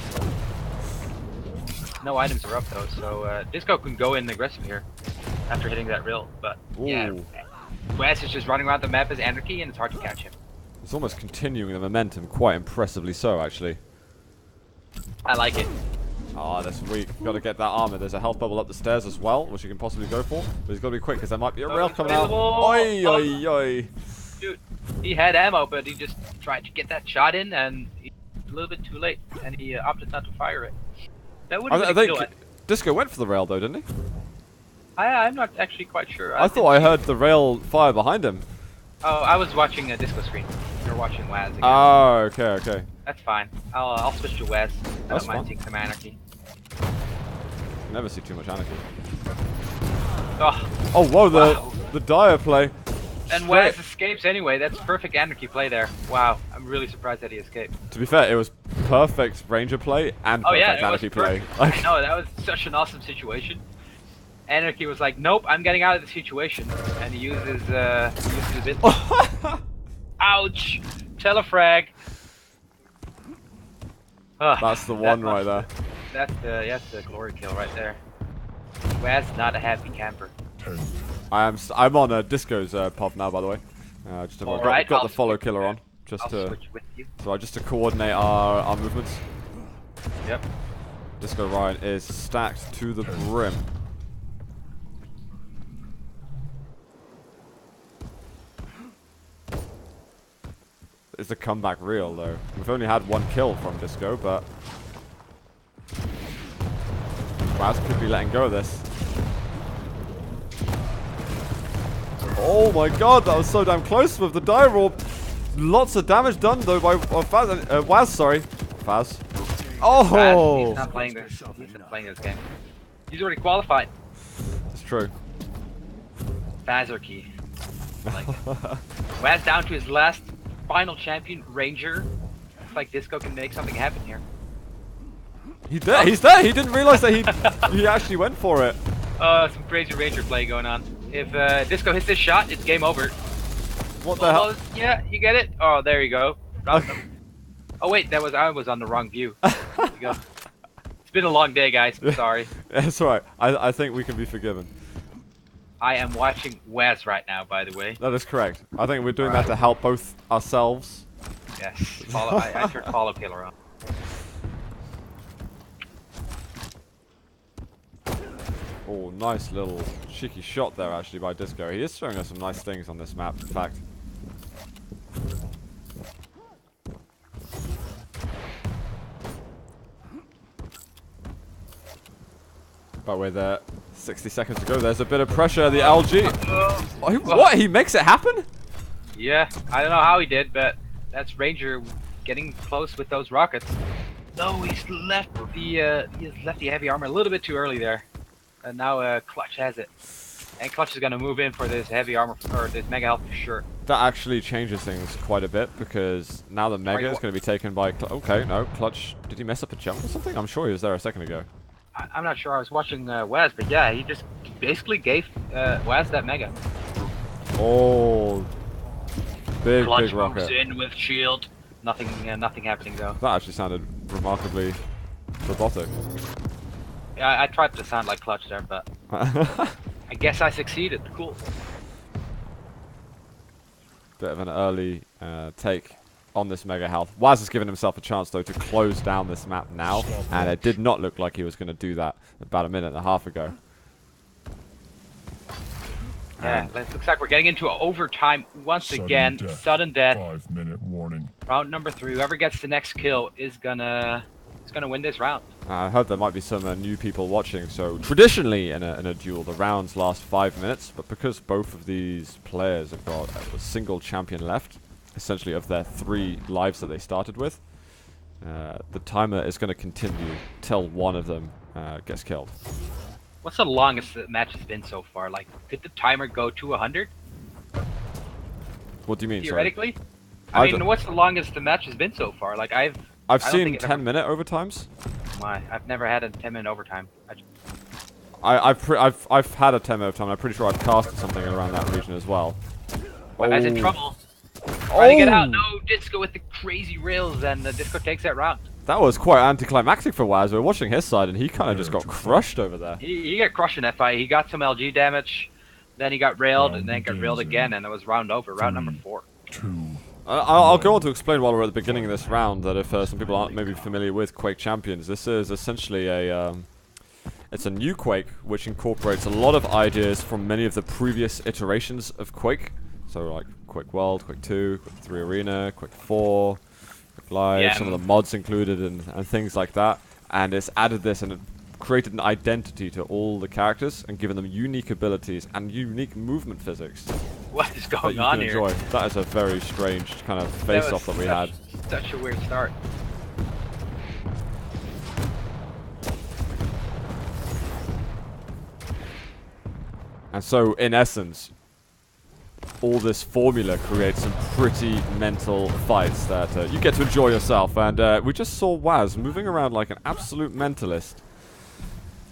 No items are up though, so disco can go in aggressive here after hitting that rail. But yeah, whaz is just running around the map as Anarchy, and it's hard to catch him. It's almost continuing the momentum, quite impressively so, actually. I like it. Ah, that's weak. Got to get that armor. There's a health bubble up the stairs as well, which you can possibly go for. But he's got to be quick because there might be a rail coming out. Oi, oi, oi. Dude, he had ammo, but he just tried to get that shot in, and he was a little bit too late, and he opted not to fire it. That would have been a kill. Disco went for the rail though, didn't he? I'm not actually quite sure. I thought I heard the rail fire behind him. Oh, I was watching a disco screen. You're watching whaz again. Oh, okay, okay. That's fine. I'll switch to whaz. I That's don't mind fine. seeing some Anarchy. Never see too much Anarchy. Oh, oh, whoa, wow. the dire play. And whaz escapes anyway. That's perfect Anarchy play there. Wow, I'm really surprised that he escaped. To be fair, it was perfect Ranger play and perfect Anarchy play. I know, that was such an awesome situation. Anarchy was like, nope, I'm getting out of the situation. And he uses his bit. Ouch! Telefrag. That's the one right there. That's the glory kill right there. whaz not a happy camper. I'm on Disco's pub now, by the way. Just got the follow killer on, just to coordinate our movements. Yep. discoRyne is stacked to the brim. Is the comeback real though? We've only had one kill from Disco, but whaz could be letting go of this. Oh my god, that was so damn close with the dire orb. Lots of damage done though by whaz, sorry. Faz. Oh! He's not playing this. He's not playing this game. He's already qualified. It's true. Fazerkey. Like, whaz down to his last final champion, Ranger. Looks like Disco can make something happen here. He's there. He's there. He didn't realize that he actually went for it. Some crazy Ranger play going on. If Disco hits this shot, it's game over. What the hell? Yeah, you get it. Oh, there you go. Oh wait, I was on the wrong view. There you go. It's been a long day, guys. Sorry. It's alright. I think we can be forgiven. I am watching whaz right now, by the way. That is correct. I think we're doing that to help both ourselves. Yes. I turned follow killer on. Oh, nice little cheeky shot there actually by Disco. He is showing us some nice things on this map, in fact. But with 60 seconds to go, there's a bit of pressure. The LG. What? He makes it happen? Yeah, I don't know how he did, but that's Ranger getting close with those rockets. No, he's left the heavy armor a little bit too early there. And now Clutch has it. And Clutch is going to move in for this heavy armor, or this mega health for sure. That actually changes things quite a bit, because now the mega is going to be taken by... Okay, no, Clutch... Did he mess up a jump or something? I'm sure he was there a second ago. I'm not sure. I was watching whaz, but yeah, he just basically gave whaz that mega. Oh, big Clutch rocket. moves in with shield. Nothing happening though. That actually sounded remarkably robotic. Yeah, I tried to sound like Clutch there, but I guess I succeeded. Cool. Bit of an early take on this mega health. whaz has given himself a chance though to close down this map now, and it did not look like he was going to do that about a minute and a half ago. Yeah, it looks like we're getting into overtime once again. Sudden death. 5-minute warning. Round number 3. Whoever gets the next kill is gonna is going to win this round. I heard there might be some new people watching. So traditionally in a duel, the rounds last 5 minutes, but because both of these players have got a single champion left, essentially of their 3 lives that they started with, the timer is going to continue till one of them gets killed. What's the longest the match has been so far? Like, could the timer go to 100? What do you mean? Theoretically? Sorry? I mean, what's the longest the match has been so far? Like, I've seen 10-minute overtimes. I've never had a 10-minute overtime. I've had a 10-minute overtime. I'm pretty sure I've casted something around that region as well. But Waz in trouble. Trying to get out. No, Disco with the crazy rails, and Disco takes that round. That was quite anticlimactic for Waz. We were watching his side, and he kind of just got crushed over there. He got crushed in that fight. He got some LG damage, then he got railed, and then got railed again, and it was round over. Round number 4. I'll go on to explain while we're at the beginning of this round that if some people aren't maybe familiar with Quake Champions, this is essentially it's a new Quake which incorporates a lot of ideas from many of the previous iterations of Quake. So like Quake World, Quake 2, Quake 3 Arena, Quake 4, Quake Live, some of the mods included and things like that. And it's added this and it created an identity to all the characters and given them unique abilities and unique movement physics. What is going on here? Enjoy. That is a very strange kind of face-off that we had. Such a weird start. And so, in essence, all this formula creates some pretty mental fights that you get to enjoy yourself. And we just saw Waz moving around like an absolute mentalist.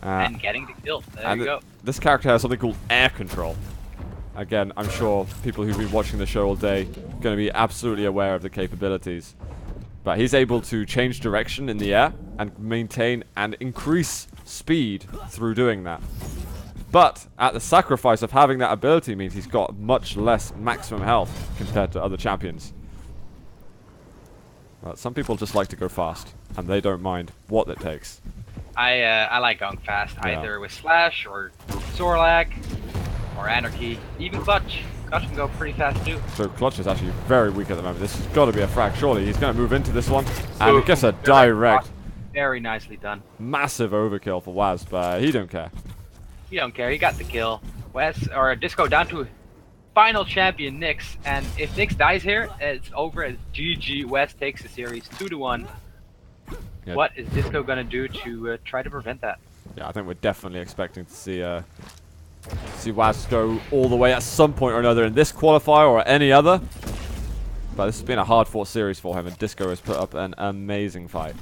And getting the kill. There you go. This character has something called air control. Again, I'm sure people who've been watching the show all day are going to be absolutely aware of the capabilities. But he's able to change direction in the air and maintain and increase speed through doing that. But at the sacrifice of having that ability means he's got much less maximum health compared to other champions. But some people just like to go fast, and they don't mind what it takes. I like going fast, either with Slash or Zorlag or Anarchy, even Clutch. Clutch can go pretty fast too. So Clutch is actually very weak at the moment. This has got to be a frag, surely. He's going to move into this one, and it gets a direct. Very nicely done. Massive overkill for Waz, but he don't care. He don't care. He got the kill. Disco down to final champion Nyx, and if Nyx dies here, it's over as GG. West takes the series 2-1. Yeah. What is Disco gonna do to try to prevent that? Yeah, I think we're definitely expecting to see Waz go all the way at some point or another in this qualifier or any other. But this has been a hard-fought series for him, and Disco has put up an amazing fight.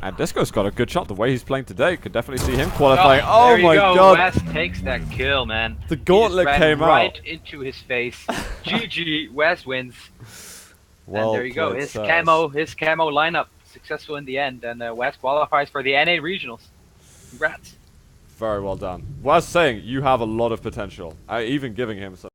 And Disco's got a good shot. The way he's playing today, could definitely see him qualifying. Oh my god! West takes that kill, man. The gauntlet came out right into his face. GG. West wins. Well, and there you go. His camo lineup successful in the end, and West qualifies for the NA regionals. Congrats. Very well done. Waz saying you have a lot of potential. Even giving him some.